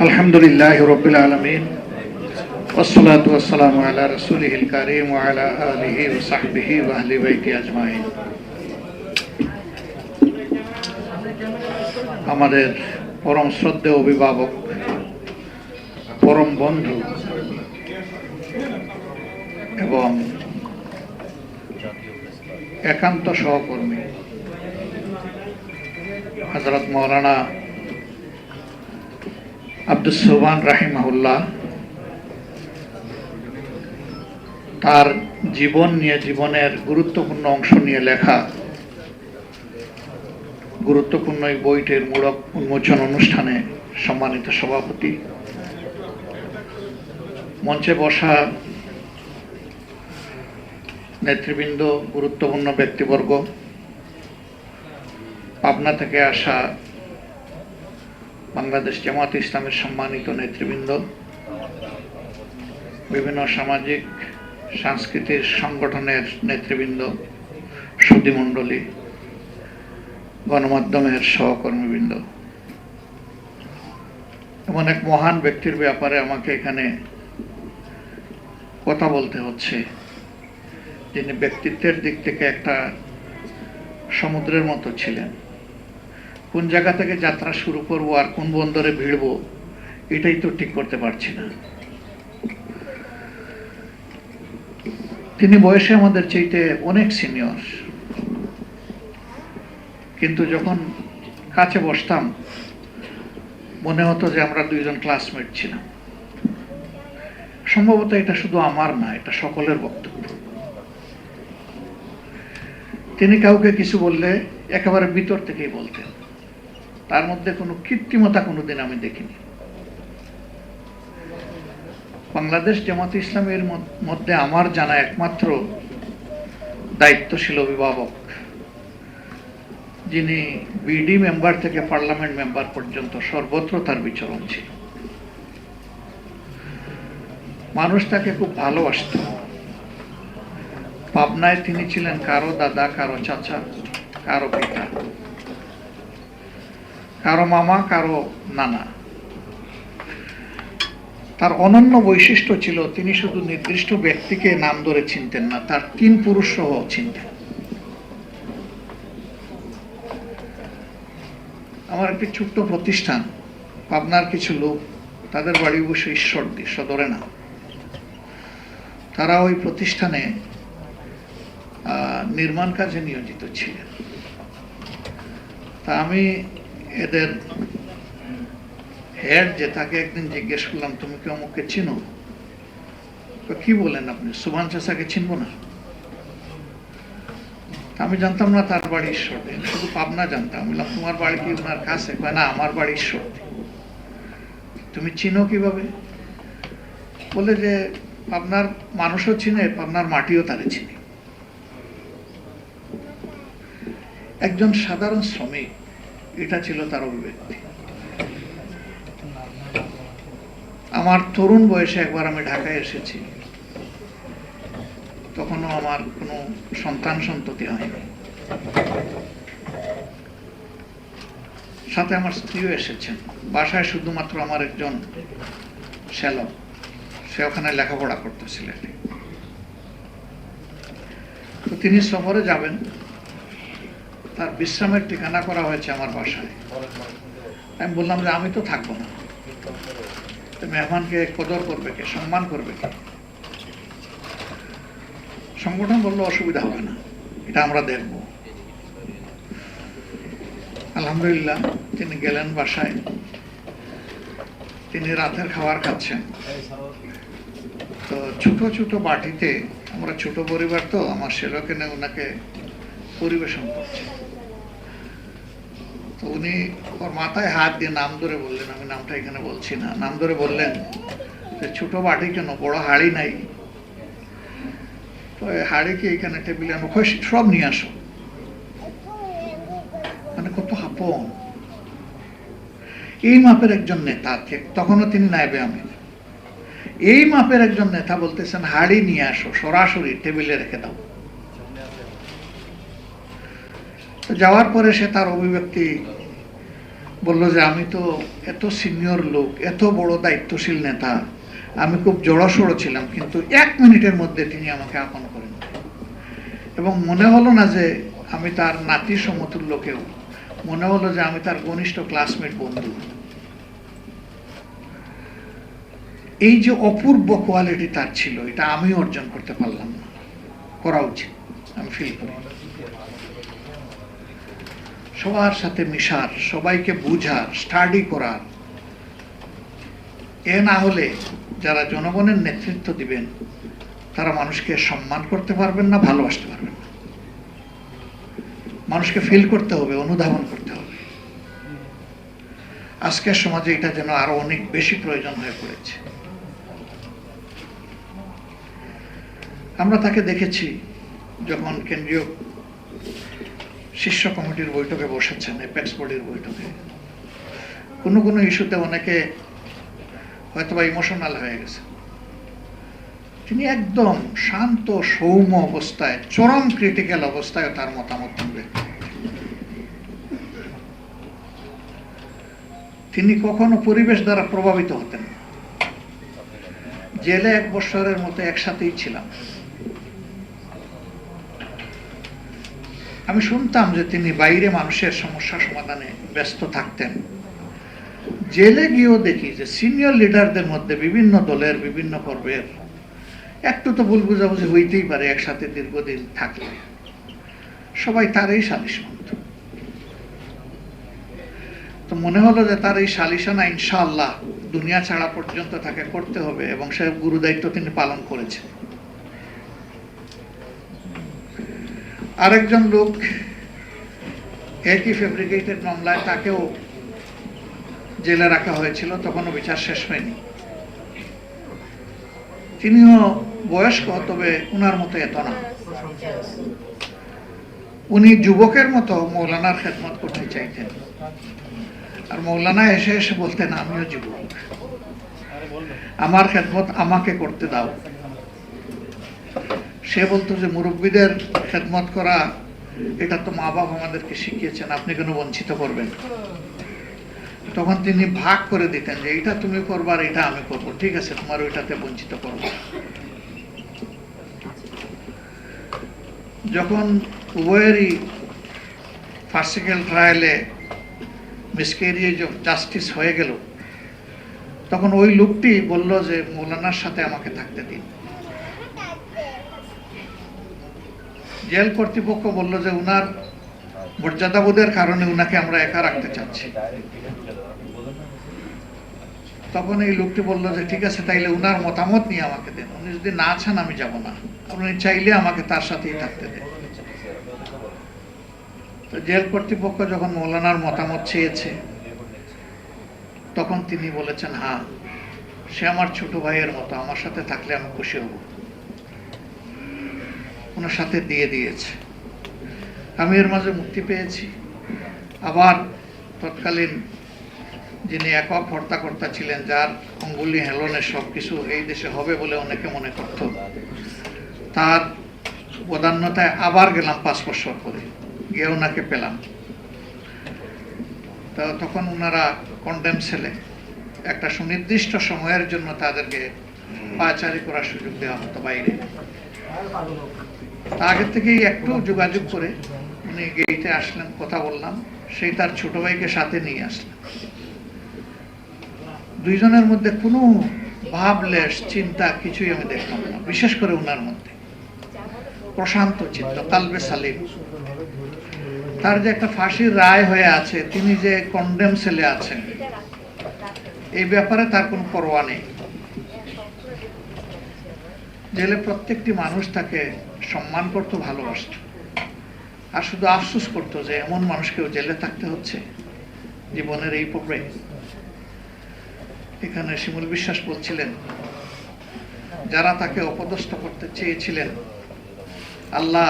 আলহামদুলিল্লাহি রাব্বিল আলামিন ওয়াসসালাতু ওয়াসসালামু আলা রাসূলিহিল কারীম ওয়া আলা আলিহি ওয়া সাহবিহি ওয়া আহলি বাইতি আজমাইন। আমাদের পরম শ্রদ্ধেয় অভিভাবক, পরম বন্ধু এবং একান্ত সহকর্মী হযরত মাওলানা আব্দুস সোবহান রাহিমাহুল্লাহ, তার জীবন নিয়ে, জীবনের গুরুত্বপূর্ণ অংশ নিয়ে লেখা গুরুত্বপূর্ণ এই বইটির মূলক উন্মোচন অনুষ্ঠানে সম্মানিত সভাপতি, মঞ্চে বসা নেতৃবৃন্দ, গুরুত্বপূর্ণ ব্যক্তিবর্গ, পাবনা থেকে আসা বাংলাদেশ জামাত ইসলামের সম্মানিত নেতৃবৃন্দ, বিভিন্ন সামাজিক সাংস্কৃতিক সংগঠনের নেতৃবৃন্দ, সুধীমণ্ডলী, গণমাধ্যমের সহকর্মীবৃন্দ, এমন এক মহান ব্যক্তির ব্যাপারে আমাকে এখানে কথা বলতে হচ্ছে, যিনি ব্যক্তিত্বের দিক থেকে একটা সমুদ্রের মতো ছিলেন। কোন জায়গা থেকে যাত্রা শুরু করব আর কোন বন্দরে ভিড়ব, এটাই তো ঠিক করতে পারছি না। তিনি বয়সে আমাদের চাইতে অনেক সিনিয়র, কিন্তু যখন কাছে বসতাম মনে হতো যে আমরা দুইজন ক্লাসমেট ছিলাম। সম্ভবত এটা শুধু আমার না, এটা সকলের বক্তব্য। তিনি কাউকে কিছু বললে একেবারে ভিতর থেকেই বলতেন, তার মধ্যে কোনো কৃত্রিমতা কোনোদিন আমি দেখিনি। বাংলাদেশ জামাত ইসলামের মধ্যে আমার জানা একমাত্র দায়িত্বশীল অভিভাবক, যিনি বিডি মেম্বার থেকে পার্লামেন্ট মেম্বার পর্যন্ত সর্বত্র তার বিচরণ ছিল। মানুষ তাকে খুব ভালোবাসত। পাবনায় তিনি ছিলেন কারো দাদা, কারো চাচা, কারো পিতা, কারো মামা, কারো নানা। তার অনন্য বৈশিষ্ট্য ছিল, তিনি শুধু নির্দিষ্ট ব্যক্তিকে নাম ধরে চিনতেন না, তার তিন পুরুষ সহ চিনতেন। আমার একটি ছোট্ট প্রতিষ্ঠান, পাবনার কিছু লোক, তাদের বাড়ি অবশ্য ঈশ্বরদী, সদরে না, তারা ওই প্রতিষ্ঠানে নির্মাণ কাজে নিয়োজিত ছিলেন। তা আমি এদের হেড যে, তাকে একদিন জিজ্ঞেস করলাম, তুমি কি অমুককে চিনো? কি বলেন আপনি, সুবহান চাচাকে চিনবো না? আমি জানতাম না তার বাড়ি ঈশ্বরদী, শুধু পাবনা জানতাম। বললাম, তোমার বাড়ি কি ওনার কাছে? না, আমার বাড়ি ঈশ্বরদী। তুমি চিনো কিভাবে? বলে যে পাবনার মানুষও চিনে, পাবনার মাটিও তারে চিনে। একজন সাধারণ শ্রমিক, এটা ছিল তার অভিব্যক্তি। আমার তরুণ বয়সে একবার আমি ঢাকায় এসেছি, তখনও আমার কোনো সন্তান সন্ততি হয়নি। সাথে আমার স্ত্রীও এসেছেন। বাসায় শুধুমাত্র আমার একজন শ্যালক, সে ওখানে লেখাপড়া করতেছিলেন। তো তিনি সফরে যাবেন, তার বিশ্রামের ঠিকানা করা হয়েছে আমার বাসায়। আমি বললাম যে আমি তো থাকবো না, মেহমানকে কদর করবে কে, সম্মান করবে কে? সংগঠন বললো অসুবিধা হবে না, এটা আমরা দেখব। আলহামদুলিল্লাহ তিনি গেলেন বাসায়। তিনি রাতের খাবার খাচ্ছেন। তো ছোট ছোট বাটিতে, আমরা ছোট পরিবার তো, আমার সেলোকে ওনাকে পরিবেশন করছে। তো উনি ওর মাথায় হাত দিয়ে নাম ধরে বললেন, আমি নামটা এখানে বলছি না, নাম ধরে বললেন যে ছোট বাটি কেন, বড় হাড়ি নাই? তো হাড়ি কি এখানে টেবিলে আনো, সব নিয়ে আসো। মানে কত আপন! এই মাপের একজন নেতা, তখনও তিনি নায়েবে আমির, এই মাপের একজন নেতা বলতেছেন হাড়ি নিয়ে আসো, সরাসরি টেবিলে রেখে দাও। যাওয়ার পরে সে তার অভিব্যক্তি বলল যে আমি তো এত সিনিয়র লোক, এত বড় দায়িত্বশীল নেতা, আমি খুব জড়সড় ছিলাম, কিন্তু 1 মিনিটের মধ্যে তিনি আমাকে আপন করেন এবং মনে হলো না যে আমি তার নাতি সমতুল্য কেউ, মনে হলো যে আমি তার ঘনিষ্ঠ ক্লাসমেট বন্ধু। এই যে অপূর্ব কোয়ালিটি তার ছিল, এটা আমি অর্জন করতে পারলাম না, করা উচিত আমি ফিল করি। সবার সাথে মিশার, সবাইকে বুঝার, স্টাডি করার, এ না হলে যারা জনগণের নেতৃত্ব দিবেন তারা মানুষকে সম্মান করতে পারবেন না, ভালোবাসতে পারবেন না। মানুষকে ফিল করতে হবে, অনুধাবন করতে হবে। আজকের সমাজে এটা যেন আরো অনেক বেশি প্রয়োজন হয়ে পড়েছে। আমরা তাকে দেখেছি যখন কেন্দ্রীয় শীর্ষ কমিটির বৈঠকে বসেছেন, এপেক্স বডির বৈঠকে, কোনো কোনো ইস্যুতে অনেকে হয়তোবা ইমোশনাল হয়ে গেছে, তিনি একদম শান্ত সৌম্য অবস্থায়, চরম ক্রিটিক্যাল অবস্থায় তার মতামত ব্যক্ত করেন। তিনি কখনো পরিবেশ দ্বারা প্রভাবিত হতেন না। জেলে 1 বছরের মতো একসাথেই ছিলাম। আমি শুনতাম যে তিনি বাইরে মানুষের সমস্যা সমাধানে ব্যস্ত থাকতেন। জেলে গিয়েও দেখি যে সিনিয়র লিডারদের মধ্যে বিভিন্ন দলের বিভিন্ন পর্বের একটু তো ভুল বুঝাবুঝি হইতেই পারে, একসাথে দীর্ঘদিন থাকলে সবাই তারই সালিশ মানত। তো মনে হলো যে তার এই সালিশানা ইনশাআল্লাহ দুনিয়া ছাড়া পর্যন্ত তাকে করতে হবে, এবং সে গুরু দায়িত্ব তিনি পালন করেছেন। আরেকজন লোক একই ফেব্রিকেটেড মামলায়, তাকেও জেলে রাখা হয়েছিল, তখনও বিচার শেষ হয়নি। তিনিও বয়স্ক, তবে উনার মতো এত না। উনি যুবকের মতো মৌলানার খেদমত করতে চাইতেন, আর মৌলানা এসে এসে বলতেন আমিও যুবক, আমার খেদমত আমাকে করতে দাও। সে বলতো যে মুরব্বীদের খেদমত করা এটা তো মা বাবা আমাদেরকে শিখিয়েছেন, আপনি কেন বঞ্চিত করবেন? তখন তিনি ভাগ করে দিতেন যে এটা তুমি করবা আর এটা আমি করবো, ঠিক আছে তোমার ওইটাতে বঞ্চিত করবো। যখন উভয়েরই ফার্সিক্যাল ট্রায়ালে মিসক্যারিয়েজ অফ জাস্টিস হয়ে গেল, তখন ওই লোকটি বলল যে মৌলানার সাথে আমাকে থাকতে দিন। জেল কর্তৃপক্ষ বলল যে উনার মর্যাদাবোধের কারণে উনাকে আমরা একা রাখতে চাচ্ছি। তখন এই লোকটি বলল যে ঠিক আছে, তাইলে উনার মতামত নিয়ে আমাকে দেন, উনি যদি না চান আমি যাব না, আপনি চাইলে আমাকে তার সাথেই থাকতে দেন। তো জেল কর্তৃপক্ষ যখন মৌলানার মতামত চেয়েছে, তখন তিনি বলেছেন হ্যাঁ, সে আমার ছোট ভাইয়ের মতো, আমার সাথে থাকলে আমি খুশি হব। ওনার সাথে দিয়ে দিয়েছে। আমি এর মাঝে মুক্তি পেয়েছি। আবার তৎকালীন যিনি একক হর্তাকর্তা ছিলেন, যার অঙ্গুলি হেলনে সবকিছু এই দেশে হবে বলে অনেকে মনে করত, তার বদান্যতায় আবার গেলাম 5 বছর পরে, গিয়ে ওনাকে পেলাম। তো তখন ওনারা কন্ডেম সেলে একটা সুনির্দিষ্ট সময়ের জন্য তাদেরকে পাচারি করার সুযোগ দেওয়া হতো বাইরে। আগে থেকেই একটু যোগাযোগ করে উনি গেইটে আসলেন, কথা বললাম, সেই তার ছোট ভাইকে সাথে নিয়ে আসলেন। দুইজনের মধ্যে কোনো ভাবলেশ চিন্তা কিছুই আমি দেখলাম না, বিশেষ করে উনার মধ্যে প্রশান্ত চিত্ত, কালবে সালিম। তার যে একটা ফাঁসির রায় হয়ে আছে, তিনি যে কন্ডেম সেলে আছেন, এই ব্যাপারে তার কোনো পরোয়া নেই। জেলে প্রত্যেকটি মানুষ তাকে সম্মান করতো, ভালোবাসত, আর শুধু আফসোস করতো যে এমন মানুষকেও জেলে থাকতে হচ্ছে জীবনের এই পর্বে। এখানে শিমুল বিশ্বাস বলছিলেন, যারা তাকে অপদস্থ করতে চেয়েছিলেন, আল্লাহ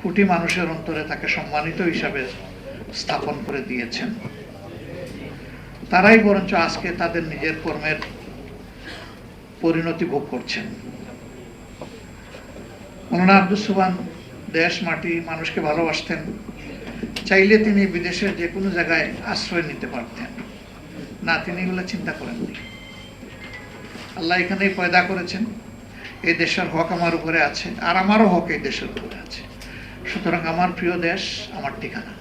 কোটি মানুষের অন্তরে তাকে সম্মানিত হিসাবে স্থাপন করে দিয়েছেন। তারাই বরঞ্চ আজকে তাদের নিজের কর্মের পরিণতি ভোগ করছেন। মৌলানা আব্দুস সোবহান দেশ মাটি মানুষকে ভালোবাসতেন, চাইলে তিনি বিদেশের যে কোনো জায়গায় আশ্রয় নিতে পারতেন, না, তিনি এগুলো চিন্তা করেননি। আল্লাহ এখানেই পয়দা করেছেন, এই দেশের হক আমার উপরে আছে, আর আমারও হক এই দেশের উপরে আছে, সুতরাং আমার প্রিয় দেশ আমার ঠিকানা।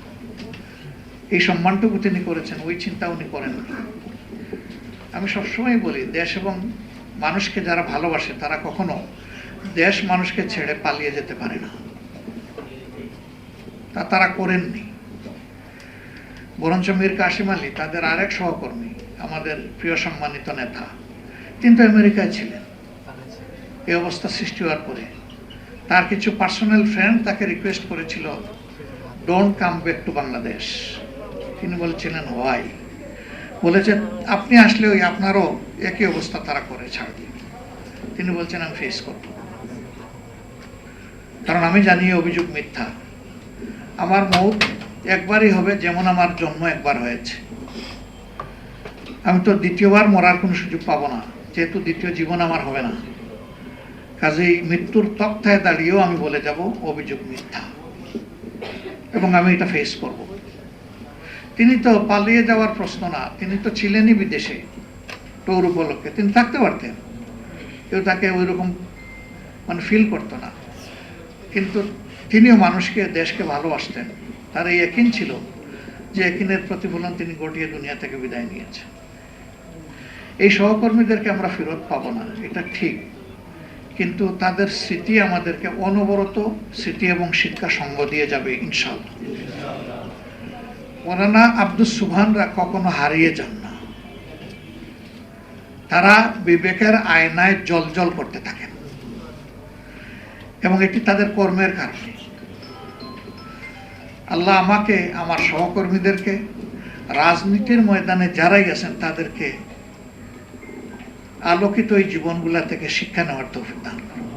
এই সম্মানটুকু তিনি করেছেন, ওই চিন্তা উনি করেননি। আমি সবসময় বলি, দেশ এবং মানুষকে যারা ভালোবাসে তারা কখনো দেশ মানুষকে ছেড়ে পালিয়ে যেতে পারে না, তা তারা করেননি। বরঞ্চ মীর কাসিম আলী, তাদের আরেক সহকর্মী, আমাদের প্রিয় সম্মানিত নেতা, তিনি তো আমেরিকায় ছিলেন। এই অবস্থা সৃষ্টি হওয়ার পরে তার কিছু পার্সোনাল ফ্রেন্ড তাকে রিকোয়েস্ট করেছিল, don't come back to Bangladesh. তিনি বলেছিলেন হোয়াই? বলেছে আপনি আসলে ওই আপনারও একই অবস্থা তারা করে ছাড়বে। তিনি বলছেন আমি ফেস করব, কারণ আমি জানি অভিযোগ মিথ্যা। আমার মৌত একবারই হবে, যেমন আমার জন্ম একবার হয়েছে। আমি তো দ্বিতীয়বার মরার কোনো সুযোগ পাবো না, যেহেতু দ্বিতীয় জীবন আমার হবে না। কাজেই মৃত্যুর তক্তায় দাঁড়িয়েও আমি বলে যাব অভিযোগ মিথ্যা, এবং আমি এটা ফেস করব। তিনি তো পালিয়ে যাওয়ার প্রশ্ন না, তিনি তো ছিলেনই বিদেশে ট্যুর উপলক্ষে, তিনি থাকতে পারতেন, কেউ তাকে ওই রকম মানে ফিল করতো না। কিন্তু তিনিও মানুষকে, দেশকে ভালোবাসতেন। তার এই ইয়াকিন ছিল যে ইয়াকিনের প্রতিফলন তিনি ঘটিয়ে দুনিয়া থেকে বিদায় নিয়েছেন। এই সহকর্মীদেরকে আমরা ফেরত পাবো না, এটা ঠিক, কিন্তু তাদের স্মৃতি আমাদেরকে অনবরত স্মৃতি এবং শিক্ষা সঙ্গ দিয়ে যাবে ইনশাআল্লাহ। মৌলানা আব্দুস সুবহানরা কখনো হারিয়ে যান না, তারা বিবেকের আয়নায় জ্বলজ্বল করতে থাকেন, এবং এটি তাদের কর্মের কারণে। আল্লাহ আমাকে, আমার সহকর্মীদেরকে, রাজনীতির ময়দানে যারাই আছেন তাদেরকে আলোকিত এই জীবনগুলা থেকে শিক্ষা নেওয়ার তৌফিক দান করুন।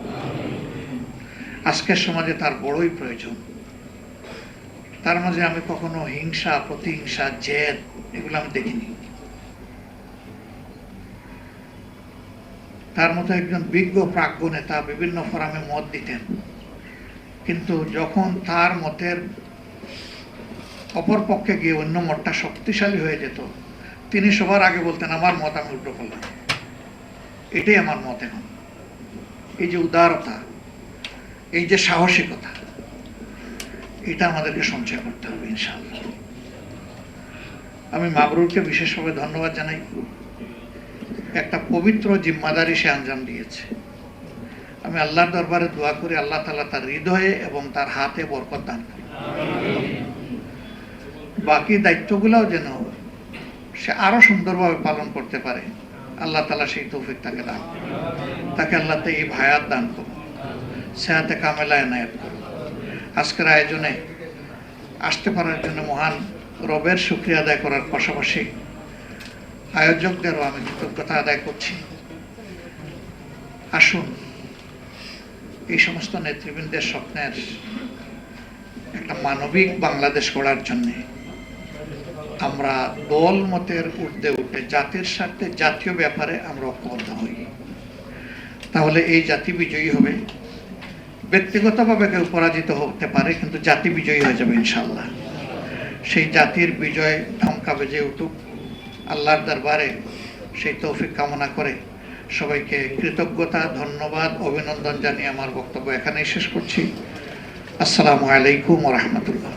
আজকের সমাজে তার বড়ই প্রয়োজন। তার মাঝে আমি কখনো হিংসা, প্রতিহিংসা, জেদ এগুলো আমি দেখিনি। তার মতো একজন বিজ্ঞ প্রাজ্ঞ নেতা বিভিন্ন ফোরামে মত দিতেন, কিন্তু যখন তার মতের অপর পক্ষে গিয়ে অন্য মতটা শক্তিশালী হয়ে যেত, তিনি সবার আগে বলতেন আমার মত আমি উল্টো করলাম, এটাই আমার মত। এখন এই যে উদারতা, এই যে সাহসিকতা, এটা আমাদেরকে সঞ্চয় করতে হবে ইনশাআল্লাহ। আমি মাবরুরকে বিশেষভাবে ধন্যবাদ জানাই। একটা পবিত্র জিম্মাদারি সে আঞ্জাম দিয়েছে। আমি আল্লাহর দরবারে দোয়া করি আল্লাহ তাআলা তার হৃদয়ে এবং তার হাতে বরকত দান করুন। বাকি দায়িত্বগুলোও যেন সে আরো সুন্দরভাবে পালন করতে পারে, আল্লাহ তাআলা সেই তৌফিক তাকে দান করুন। তাকে আল্লাহ এই হায়াত দান করুন, সেহাতে কামেলা এনায়েত করুন। আজকের আয়োজনে আসতে পারার জন্য মহান রবের শুকরিয়া আদায় করার পাশাপাশি আয়োজকদেরও আমি কৃতজ্ঞতা আদায় করছি। আসুন এই সমস্ত নেতৃবৃন্দের স্বপ্নের একটা মানবিক বাংলাদেশ গড়ার জন্য আমরা দল মতের ঊর্ধ্বে উঠে জাতির স্বার্থে, জাতীয় ব্যাপারে আমরা ঐক্যবদ্ধ হই। তাহলে এই জাতি বিজয়ী হবে। ব্যক্তিগতভাবে কেউ পরাজিত হতে পারে, কিন্তু জাতি বিজয়ী হয়ে যাবে ইনশাআল্লাহ। সেই জাতির বিজয় ঢঙ্কা বেজে উঠুক, আল্লাহর দরবারে সেই তৌফিক কামনা করে সবাইকে কৃতজ্ঞতা, ধন্যবাদ, অভিনন্দন জানিয়ে আমার বক্তব্য এখানেই শেষ করছি। আসসালামু আলাইকুম ওয়া রাহমাতুল্লাহ।